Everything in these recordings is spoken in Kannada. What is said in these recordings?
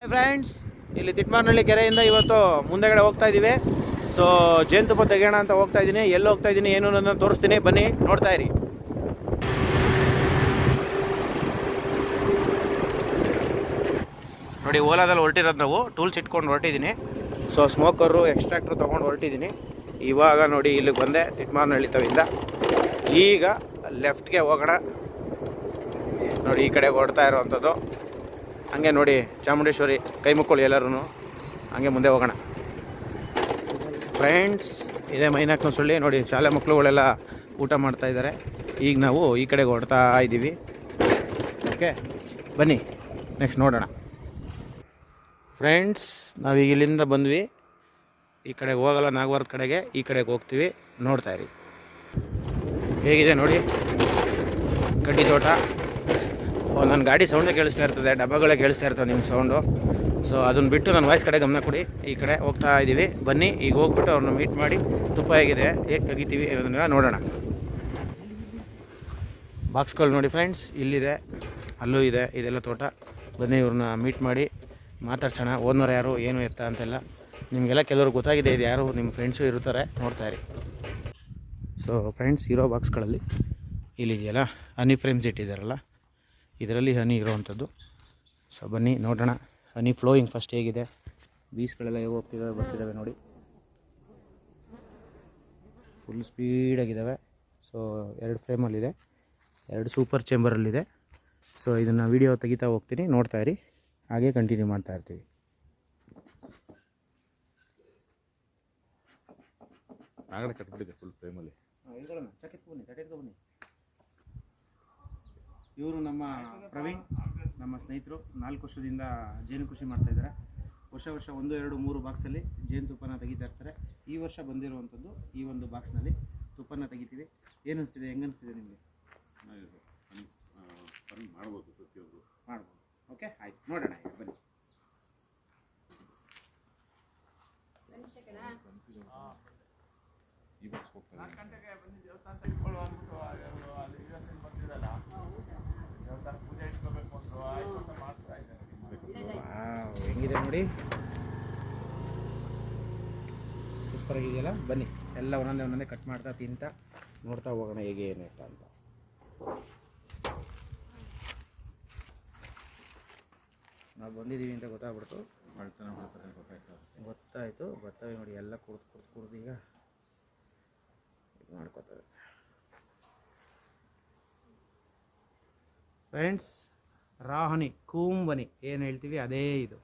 ಫ್ರೆಂಡ್ಸ್, ಇಲ್ಲಿ ತಿಟ್ಮಾರ್ನಹಳ್ಳಿ ಕೆರೆಯಿಂದ ಇವತ್ತು ಮುಂದೆಗಡೆ ಹೋಗ್ತಾ ಇದ್ದೀವಿ. ಸೊ ಜೇನುತುಪ್ಪ ತೆಗೆಯೋಣ ಅಂತ ಹೋಗ್ತಾ ಇದ್ದೀನಿ. ಎಲ್ಲಿ ಹೋಗ್ತಾ ಇದ್ದೀನಿ ಏನು ಅನ್ನೋದನ್ನ ತೋರಿಸ್ತೀನಿ, ಬನ್ನಿ ನೋಡ್ತಾ ಇರಿ. ನೋಡಿ, ಓಲಾದಲ್ಲಿ ಹೊರಟಿರೋದು ನಾವು. ಟೂಲ್ಸ್ ಇಟ್ಕೊಂಡು ಹೊರಟಿದ್ದೀನಿ. ಸೊ ಸ್ಮೋಕರು ಎಕ್ಸ್ಟ್ರಾಕ್ಟ್ರು ತೊಗೊಂಡು ಹೊರಟಿದ್ದೀನಿ. ಇವಾಗ ನೋಡಿ ಇಲ್ಲಿಗೆ ಬಂದೆ ತಿಟ್ಮಾರ್ನಹಳ್ಳಿ ತವಿಂದ. ಈಗ ಲೆಫ್ಟ್ಗೆ ಹೋಗೋಣ. ನೋಡಿ ಈ ಕಡೆ ಹೊರಡ್ತಾ ಇರೋವಂಥದ್ದು. ಹಂಗೆ ನೋಡಿ ಚಾಮುಂಡೇಶ್ವರಿ, ಕೈ ಮುಕ್ಕೊಳ್ಳಿ ಎಲ್ಲರೂ. ಹಂಗೆ ಮುಂದೆ ಹೋಗೋಣ ಫ್ರೆಂಡ್ಸ್. ಇದೇ ಮೈನಾಕ್ನ ಸುಳ್ಳಿ. ನೋಡಿ ಶಾಲೆ ಮಕ್ಕಳುಗಳೆಲ್ಲ ಊಟ ಮಾಡ್ತಾಯಿದ್ದಾರೆ. ಈಗ ನಾವು ಈ ಕಡೆಗೆ ಹೊರಡ್ತಾ ಇದ್ದೀವಿ. ಓಕೆ, ಬನ್ನಿ ನೆಕ್ಸ್ಟ್ ನೋಡೋಣ ಫ್ರೆಂಡ್ಸ್. ನಾವೀಗ ಇಲ್ಲಿಂದ ಬಂದ್ವಿ. ಈ ಕಡೆಗೆ ಹೋಗಲ್ಲ, ನಾಗವಾರದ ಕಡೆಗೆ, ಈ ಕಡೆಗೆ ಹೋಗ್ತೀವಿ. ನೋಡ್ತಾ ಇರಿ ಹೇಗಿದೆ ನೋಡಿ ಕಡ್ಡಿ ತೋಟ. ನನ್ನ ಗಾಡಿ ಸೌಂಡೇ ಕೇಳಿಸ್ತಾ ಇರ್ತದೆ, ಡಬ್ಬಗಳೇ ಕೇಳಿಸ್ತಾ ಇರ್ತವೆ ನಿಮ್ಮ ಸೌಂಡು. ಸೊ ಅದನ್ನು ಬಿಟ್ಟು ನನ್ನ ವಾಯ್ಸ್ ಕಡೆ ಗಮನ ಕೊಡಿ. ಈ ಕಡೆ ಹೋಗ್ತಾ ಇದ್ದೀವಿ, ಬನ್ನಿ. ಈಗ ಹೋಗ್ಬಿಟ್ಟು ಅವ್ರನ್ನ ಮೀಟ್ ಮಾಡಿ ತುಪ್ಪ ಹೇಗಿದೆ, ಹೇಗೆ ತೆಗಿತೀವಿ ಅದನ್ನೆಲ್ಲ ನೋಡೋಣ. ಬಾಕ್ಸ್ಗಳು ನೋಡಿ ಫ್ರೆಂಡ್ಸ್, ಇಲ್ಲಿದೆ, ಅಲ್ಲೂ ಇದೆ, ಇದೆಲ್ಲ ತೋಟ. ಬನ್ನಿ ಇವ್ರನ್ನ ಮೀಟ್ ಮಾಡಿ ಮಾತಾಡ್ಸೋಣ. ಓನರ್ ಯಾರು, ಏನು ಎತ್ತ ಅಂತೆಲ್ಲ ನಿಮಗೆಲ್ಲ ಕೆಲವರು ಗೊತ್ತಾಗಿದೆ. ಇದು ಯಾರು ನಿಮ್ಮ ಫ್ರೆಂಡ್ಸು ಇರ್ತಾರೆ, ನೋಡ್ತಾಯಿರಿ. ಸೊ ಫ್ರೆಂಡ್ಸ್, ಇರೋ ಬಾಕ್ಸ್ಗಳಲ್ಲಿ ಇಲ್ಲಿದೆಯಲ್ಲ ಹನಿ ಫ್ರೇಮ್ಸ್ ಇಟ್ಟಿದ್ದಾರಲ್ಲ, ಇದರಲ್ಲಿ ಹನಿ ಇರೋವಂಥದ್ದು. ಸೊ ಬನ್ನಿ ನೋಡೋಣ ಹನಿ ಫ್ಲೋಯಿಂಗ್ ಫಸ್ಟ್ ಹೇಗಿದೆ, ಬೀಸ್ಗಳೆಲ್ಲ ಹೇಗೆ ಹೋಗ್ತಿದ್ದಾವೆ ಬರ್ತಿದ್ದಾವೆ ನೋಡಿ. ಫುಲ್ ಸ್ಪೀಡಾಗಿದ್ದಾವೆ. ಸೊ 2 ಫ್ರೇಮಲ್ಲಿದೆ, 2 ಸೂಪರ್ ಚೇಂಬರಲ್ಲಿದೆ. ಸೊ ಇದನ್ನು ವೀಡಿಯೋ ತೆಗಿತಾ ಹೋಗ್ತೀನಿ, ನೋಡ್ತಾ ಇರಿ. ಹಾಗೆ ಕಂಟಿನ್ಯೂ ಮಾಡ್ತಾ ಇರ್ತೀವಿ. ಆಗಡೆ ಕಟ್ಬಿಟ್ಟಿದೆ ಫುಲ್ ಫ್ರೇಮಲ್ಲಿ. ಬನ್ನಿ. ಇವರು ನಮ್ಮ ಪ್ರವೀಣ್, ನಮ್ಮ ಸ್ನೇಹಿತರು. 4 ವರ್ಷದಿಂದ ಜೇನು ಕೃಷಿ ಮಾಡ್ತಾಯಿದ್ದಾರೆ. ವರ್ಷ 1, 2, 3 ಬಾಕ್ಸಲ್ಲಿ ಜೇನುತುಪ್ಪನ ತೆಗಿತಾ ಇರ್ತಾರೆ. ಈ ವರ್ಷ ಬಂದಿರುವಂಥದ್ದು ಈ ಒಂದು ಬಾಕ್ಸ್ನಲ್ಲಿ ತುಪ್ಪನ ತೆಗಿತೀವಿ. ಏನು ಅನಿಸ್ತಿದೆ, ಹೆಂಗೆ ಅನಿಸ್ತಿದೆ ನಿಮಗೆ? ಮಾಡ್ಬೋದು, ಪ್ರತಿಯೊಬ್ಬರು ಮಾಡ್ಬೋದು. ಓಕೆ, ಆಯ್ತು, ನೋಡೋಣ ಈಗ ಬನ್ನಿ. ಈ ಬಾಕ್ಸ್ ಹೋಗ್ತಾರೆ. ಹೆಂಗಿದೆ ನೋಡಿ, ಸೂಪರ್ ಆಗಿದೆಯಲ್ಲ. ಬನ್ನಿ ಎಲ್ಲ ಒಂದೊಂದೇ ಕಟ್ ಮಾಡ್ತಾ ತಿಂತ ನೋಡ್ತಾ ಹೋಗೋಣ ಹೇಗೆ ಏನು ಅಂತ. ನಾವು ಬಂದಿದ್ದೀವಿ ಅಂತ ಗೊತ್ತಾಗ್ಬಿಡ್ತು. ಗೊತ್ತಾಯಿತು. ಬರ್ತವೆ ನೋಡಿ, ಎಲ್ಲ ಕುಡ್ದು ಈಗ ಮಾಡ್ಕೋತವೆ ಫ್ರೆಂಡ್ಸ್. ರಾಹನಿ ಕೂಂಬನಿ ಏನು ಹೇಳ್ತೀವಿ ಅದೇ ಇದು.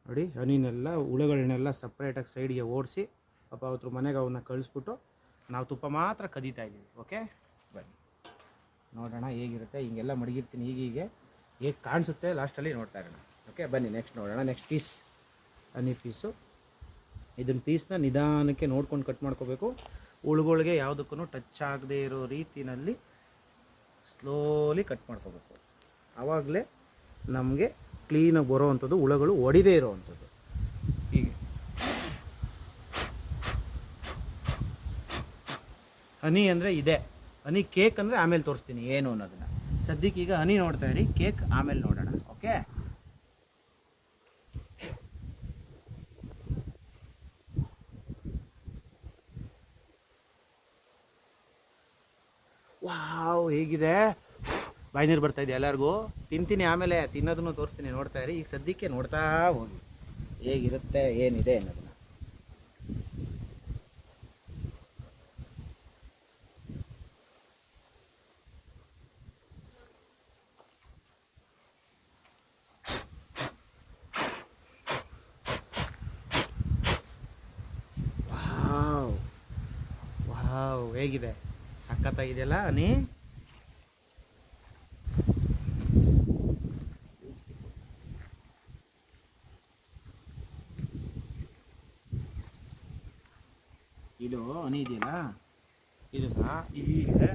ನೋಡಿ ಹನಿನೆಲ್ಲ, ಹುಳುಗಳನ್ನೆಲ್ಲ ಸಪ್ರೇಟಾಗಿ ಸೈಡ್ಗೆ ಓಡಿಸಿ ಪಾಪ ಅವತ್ರ ಮನೆಗೆ ಅವನ್ನ ಕಳಿಸ್ಬಿಟ್ಟು ನಾವು ತುಪ್ಪ ಮಾತ್ರ ಕದೀತಾ ಇದ್ದೀವಿ. ಓಕೆ, ಬನ್ನಿ ನೋಡೋಣ ಹೇಗಿರುತ್ತೆ. ಹಿಂಗೆಲ್ಲ ಮಡಗಿರ್ತೀನಿ, ಹೀಗೆ ಹೇಗೆ ಕಾಣಿಸುತ್ತೆ ಲಾಸ್ಟಲ್ಲಿ ನೋಡ್ತಾ ಇರೋಣ. ಓಕೆ, ಬನ್ನಿ ನೆಕ್ಸ್ಟ್ ನೋಡೋಣ. ನೆಕ್ಸ್ಟ್ ಪೀಸ್ ಹನಿ ಪೀಸು. ಇದನ್ನ ಪೀಸ್ನ ನಿಧಾನಕ್ಕೆ ನೋಡ್ಕೊಂಡು ಕಟ್ ಮಾಡ್ಕೋಬೇಕು. ಹುಳುಗಳಿಗೆ ಯಾವುದಕ್ಕೂ ಟಚ್ ಆಗದೆ ಇರೋ ರೀತಿಯಲ್ಲಿ ಸ್ಲೋಲಿ ಕಟ್ ಮಾಡ್ಕೋಬೇಕು. ಆವಾಗಲೇ ನಮಗೆ ಕ್ಲೀನಾಗಿ ಬರೋವಂಥದ್ದು, ಹುಳುಗಳು ಒಡಿದೇ ಇರೋವಂಥದ್ದು. ಹೀಗೆ ಹನಿ ಅಂದರೆ ಇದೆ. ಹನಿ ಕೇಕ್ ಅಂದರೆ ಆಮೇಲೆ ತೋರಿಸ್ತೀನಿ ಏನು ಅನ್ನೋದನ್ನು. ಸದ್ಯಕ್ಕೆ ಈಗ ಹನಿ ನೋಡ್ತಾ ಇರಿ, ಕೇಕ್ ಆಮೇಲೆ ನೋಡೋಣ. ಓಕೆ, ವಾವ್ ಹೇಗಿದೆ, ಬಾಯಿ ನೀರು ಬರ್ತಾಯಿದೆ ಎಲ್ಲರಿಗೂ. ತಿಂತೀನಿ, ಆಮೇಲೆ ತಿನ್ನೋದನ್ನು ತೋರಿಸ್ತೀನಿ, ನೋಡ್ತಾ ಇರಿ. ಈಗ ಸದ್ಯಕ್ಕೆ ನೋಡ್ತಾ ಹೋಗಿ ಹೇಗಿರುತ್ತೆ ಏನಿದೆ ಅನ್ನೋದನ್ನು. ವಾವ್ ವಾವ್ ಹೇಗಿದೆ, ಸಖತ್ತಾಗಿದೆಯಲ್ಲ ಹನಿ. ಇದು ಹನಿ ಇದೆಯಲ್ಲ, ಇದನ್ನ ಹೀಗೆ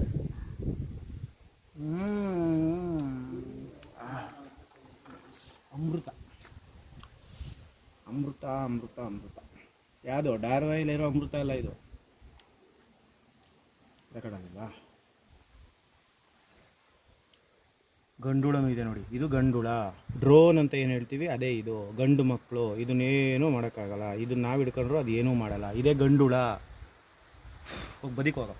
ಅಮೃತ ಅಮೃತ ಅಮೃತ ಅಮೃತ. ಯಾವುದು ಡಾರ್ವಾಯಿಲಿರೋ ಅಮೃತ ಅಲ್ಲ ಇದು. ರೆಕಾರ್ಡ್ ಆಗಿಲ್ವಾ? ಗಂಡುಳನೂ ಇದೆ ನೋಡಿ, ಇದು ಗಂಡುಳ. ಡ್ರೋನ್ ಅಂತ ಏನು ಹೇಳ್ತೀವಿ ಅದೇ ಇದು. ಗಂಡು ಮಕ್ಕಳು ಇದನ್ನೇನೂ ಮಾಡೋಕ್ಕಾಗಲ್ಲ, ಇದನ್ನ ನಾವು ಹಿಡ್ಕೊಂಡ್ರು ಅದು ಏನೂ ಮಾಡಲ್ಲ. ಇದೇ ಗಂಡುಳ. ಹೋಗಿ ಬದಿಕ್ ಹೋಗ.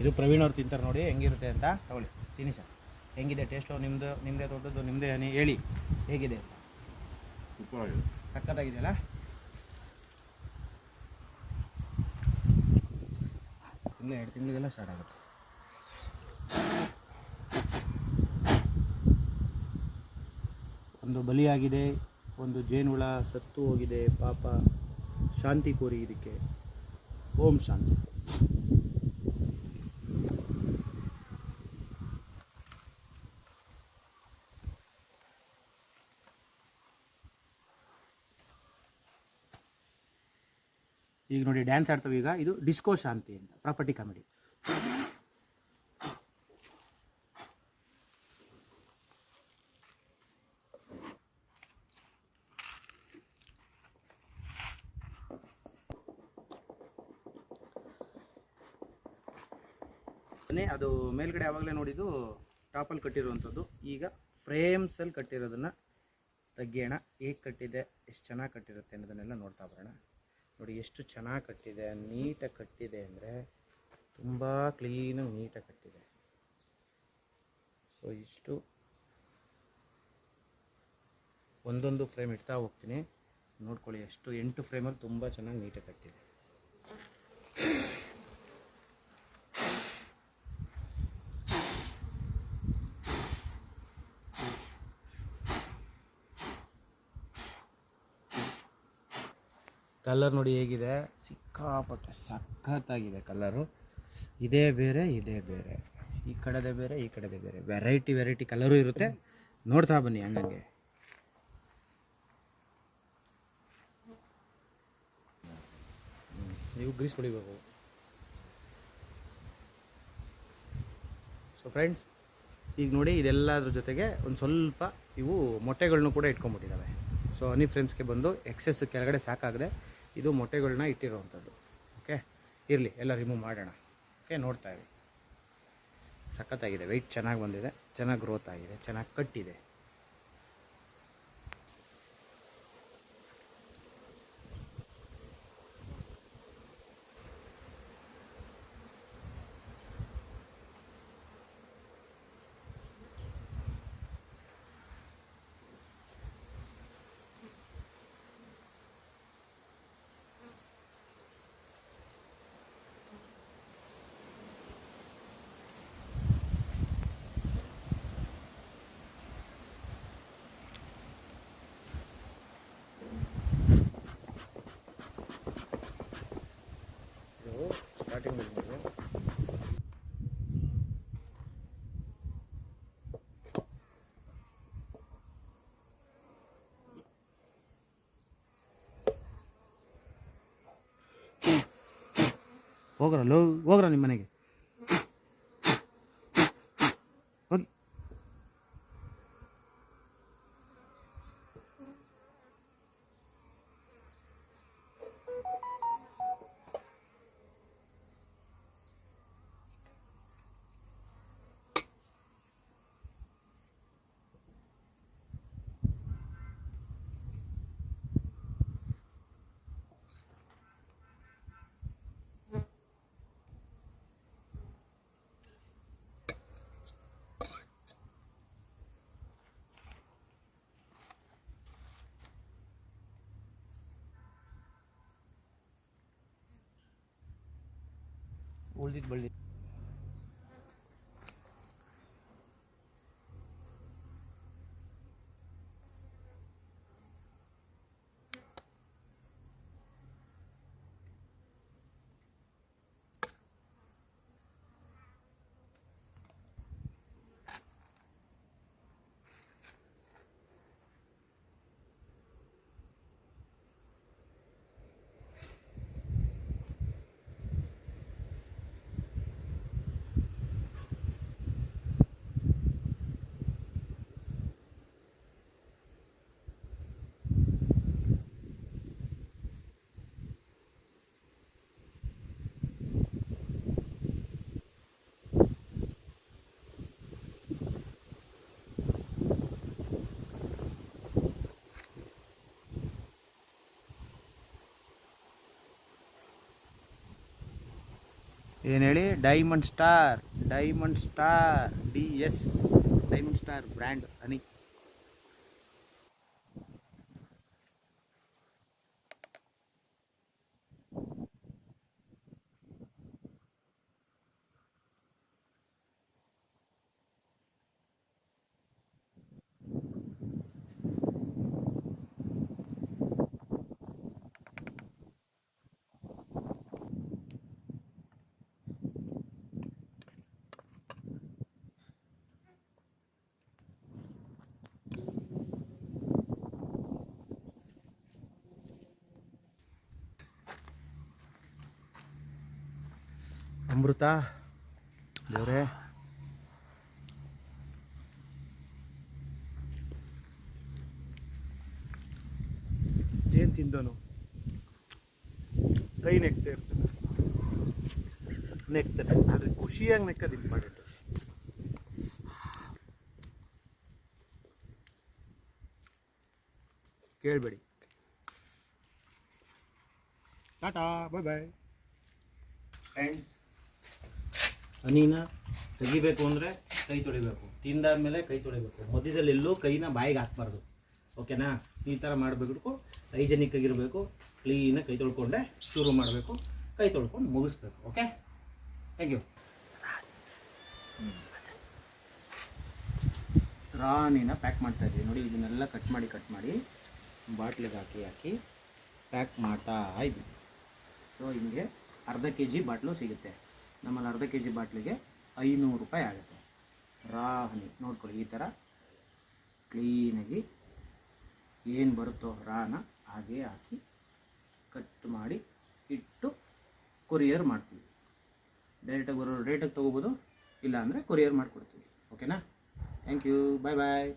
ಇದು ಪ್ರವೀಣ್ ಅವ್ರು ತಿಂತಾರೆ ನೋಡಿ ಹೆಂಗಿರುತ್ತೆ ಅಂತ. ತಗೊಳ್ಳಿ ತಿನ್ನಿ ಸರ್. ಹೆಂಗಿದೆ ಟೇಸ್ಟು? ನಿಮ್ಮದೇ ದೊಡ್ಡದು ನಿಮ್ಮದೇ ಹೇಳಿ ಹೇಗಿದೆ ಅಂತ. ಸೂಪರ್ ಆಗಿದೆ. ಸಕ್ಕತ್ತಾಗಿದೆಯಲ್ಲ. ಇನ್ನು 2 ತಿಂಗಳಿಗೆಲ್ಲ ಸ್ಟಾರ್ಟ್ ಆಗುತ್ತೆ. ಒಂದು ಬಲಿಯಾಗಿದೆ, ಒಂದು ಜೇನುಹುಳ ಸತ್ತು ಹೋಗಿದೆ ಪಾಪ. ಶಾಂತಿ ಕೋರಿ ಇದಕ್ಕೆ. ಓಂ ಶಾಂತಿ. ಈಗ ನೋಡಿ ಡ್ಯಾನ್ಸ್ ಆಡ್ತವೆ. ಈಗ ಇದು ಡಿಸ್ಕೋ ಶಾಂತಿ ಅಂತ, ಪ್ರಾಪರ್ಟಿ ಕಾಮಿಡಿ. ಅದು ಮೇಲ್ಗಡೆ ಆವಾಗಲೇ ನೋಡಿದ್ದು ಟಾಪಲ್ಲಿ ಕಟ್ಟಿರುವಂಥದ್ದು. ಈಗ ಫ್ರೇಮ್ಸಲ್ಲಿ ಕಟ್ಟಿರೋದನ್ನು ತೆಗಿಯೋಣ. ಹೇಗೆ ಕಟ್ಟಿದೆ, ಎಷ್ಟು ಚೆನ್ನಾಗಿ ಕಟ್ಟಿರುತ್ತೆ ಅನ್ನೋದನ್ನೆಲ್ಲ ನೋಡ್ತಾ ಬರೋಣ. ನೋಡಿ ಎಷ್ಟು ಚೆನ್ನಾಗಿ ಕಟ್ಟಿದೆ, ನೀಟಾಗಿ ಕಟ್ಟಿದೆ ಅಂದರೆ ತುಂಬ ಕ್ಲೀನಾಗಿ ನೀಟಾಗಿ ಕಟ್ಟಿದೆ. ಸೊ ಇಷ್ಟು ಒಂದೊಂದು ಫ್ರೇಮ್ ಇಡ್ತಾ ಹೋಗ್ತೀನಿ, ನೋಡ್ಕೊಳ್ಳಿ. ಎಷ್ಟು 8 ಫ್ರೇಮಲ್ಲಿ ತುಂಬ ಚೆನ್ನಾಗಿ ನೀಟಾಗಿ ಕಟ್ಟಿದೆ. ಕಲರ್ ನೋಡಿ ಹೇಗಿದೆ, ಸಿಕ್ಕಾಪಟ್ಟೆ ಸಖತ್ತಾಗಿದೆ ಕಲರು. ಇದೇ ಬೇರೆ ಇದೇ ಬೇರೆ, ಈ ಕಡೆದೇ ಬೇರೆ ಈ ಕಡೆದೇ ಬೇರೆ, ವೆರೈಟಿ ಕಲರು ಇರುತ್ತೆ. ನೋಡ್ತಾ ಬನ್ನಿ ಹಂಗಂಗೆ. ನೀವು ಗ್ರೀಸ್ ಹೊಡಿಬೇಕು. ಸೊ ಫ್ರೆಂಡ್ಸ್, ಈಗ ನೋಡಿ ಇದೆಲ್ಲದ್ರ ಜೊತೆಗೆ ಒಂದು ಸ್ವಲ್ಪ ಇವು ಮೊಟ್ಟೆಗಳನ್ನೂ ಕೂಡ ಇಟ್ಕೊಂಡ್ಬಿಟ್ಟಿದ್ದಾವೆ. ಸೊ ಹನಿ ಫ್ರೇಮ್ಸ್ಗೆ ಬಂದು ಎಕ್ಸೆಸ್ ಕೆಳಗಡೆ ಸಾಕಾಗದೆ ಇದು ಮೊಟ್ಟೆಗಳನ್ನ ಇಟ್ಟಿರೋವಂಥದ್ದು. ಓಕೆ, ಇರಲಿ, ಎಲ್ಲ ರಿಮೂವ್ ಮಾಡೋಣ. ಓಕೆ, ನೋಡ್ತಾ ಇರಿ. ಸಖತ್ತಾಗಿದೆ, ವೆಯ್ಟ್ ಚೆನ್ನಾಗಿ ಬಂದಿದೆ, ಚೆನ್ನಾಗಿ ಗ್ರೋತ್ ಆಗಿದೆ, ಚೆನ್ನಾಗಿ ಕಟ್ಟಿದೆ. ಸ್ಟಾರ್ಟಿಂಗ್ ಹೋಗ್ರ ನಿಮ್ಮ ಮನೆಗೆ ಹೋಗಿ. ಉಳ್ದಿದ್ದು ಬಳ್ಳಿ ಏನು ಹೇಳಿ, diamond star DS diamond star brand honey. ಅಮೃತ ದೇವ್ರೆ, ಏನು ತಿಂದನು, ಕೈ ನೆಕ್ತಾ ಇರ್ತಾನೆ, ನೆಕ್ತಾನೆ, ಆದರೆ ಖುಷಿಯಾಗಿ ನೆಕ್ಕದು ಇಂಪಾರ್ಟೆಂಟ್. ಕೇಳಬೇಡಿ. Tata, bye bye friends. ಹನಿನ ತೆಗಿಬೇಕು ಅಂದರೆ ಕೈ ತೊಳಿಬೇಕು, ತಿಂದಾದ್ಮೇಲೆ ಕೈ ತೊಳಿಬೇಕು, ಮಧ್ಯದಲ್ಲಿ ಎಲ್ಲೂ ಕೈನ ಬಾಯಿಗೆ ಹಾಕ್ಬಾರ್ದು. ಓಕೆನಾ? ಈ ಥರ ಮಾಡಬೇಕು, ಹೈಜೆನಿಕ್ ಆಗಿರಬೇಕು, ಕ್ಲೀನಾಗಿ ಕೈ ತೊಳ್ಕೊಂಡೆ ಶುರು ಮಾಡಬೇಕು, ಕೈ ತೊಳ್ಕೊಂಡು ಮುಗಿಸ್ಬೇಕು. Okay, thank you. ರಾಣಿನ ಪ್ಯಾಕ್ ಮಾಡ್ತಾ ಇದ್ದೀವಿ ನೋಡಿ. ಇದನ್ನೆಲ್ಲ ಕಟ್ ಮಾಡಿ ಬಾಟ್ಲಿಗೆ ಹಾಕಿ ಪ್ಯಾಕ್ ಮಾಡ್ತಾ ಇದ್ವಿ. ಸೊ ಹಿಂಗೆ ಅರ್ಧ kg ಬಾಟ್ಲು ಸಿಗುತ್ತೆ. ನಮ್ಮಲ್ಲಿ ಅರ್ಧ kg ಬಾಟ್ಲಿಗೆ 500 ರೂಪಾಯಿ ಆಗುತ್ತೆ. ರಾ ಹನಿ ನೋಡ್ಕೊಳ್ಳಿ, ಈ ಥರ ಕ್ಲೀನಾಗಿ ಏನು ಬರುತ್ತೋ ರಾನ ಹಾಗೆ ಹಾಕಿ ಕಟ್ ಮಾಡಿ ಇಟ್ಟು ಕೊರಿಯರ್ ಮಾಡ್ತೀವಿ. ಡೈರೆಕ್ಟಾಗಿ ಬರೋರು ಡೈರೆಕ್ಟಾಗಿ ತೊಗೋಬೋದು, ಇಲ್ಲ ಅಂದರೆ ಕೊರಿಯರ್ ಮಾಡಿಕೊಡ್ತೀವಿ. ಓಕೆನಾ? Thank you, bye bye.